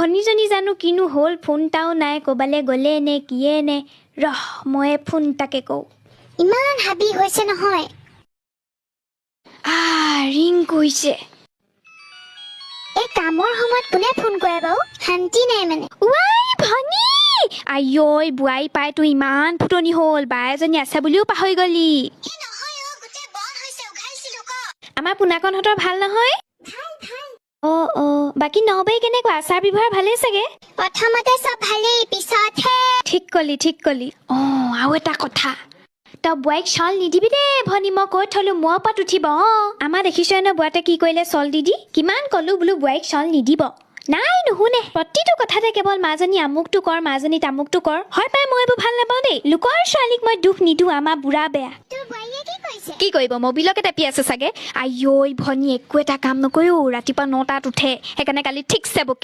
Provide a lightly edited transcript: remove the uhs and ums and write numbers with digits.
ভনীজনী জানো কিনো হ'ল ফোনটাও নাই ক'বালে গ'লে নে কিয়ে নে ৰহ মই ফোন তাকে কওঁ ইমান হাবি হৈছে নহয় ৰিং কৰিছে এই কামৰ সময়ত কোনে ফোন কৰে বাৰু শান্তি নাই মানে ৱাই ভনী আইঐ বোৱাই পাই তোৰ ইমান ফুটনি হ'ল বা এজনী আছে বুলিও পাহৰি গলি আমাৰ পুনাকণহঁতৰ ভাল নহয় বাকী নবাই কেনেকুৱা আচাৰ ব্যৱহাৰ ভালেই চাগে প্ৰথমতে চব ভালেই পিছতহে ঠিক কলি আৰু এটা কথা তই বোৱাইক চল নিদিবি দেই ভনী মই কৈ থলো মোৰ ওপৰত উঠিব আমাৰ দেখিছই ন বোৱাতে কি কৰিলে চল দি কিমান কলো বোলো বোৱাইক চল নিদিব নাই নুশুনে প্ৰতিটো কথাতে কেৱল মাজনী আমুকটো কৰ মাজনী তামুকটো কৰ হয় পাই মই এইবোৰ ভাল নাপাওঁ দেই লোকৰ ছোৱালীক মই দুখ নিদিওঁ আমাৰ বুঢ়া বেয়া তোৰ বোৱাৰীয়ে কি কৰিছে কি কৰিব মবিলকে টেপি আছে চাগে আইঐ ভনী একো এটা কাম নকৰো ৰাতিপুৱা 9টাত উঠে সেইকাৰণে কালি ঠিকছে বকি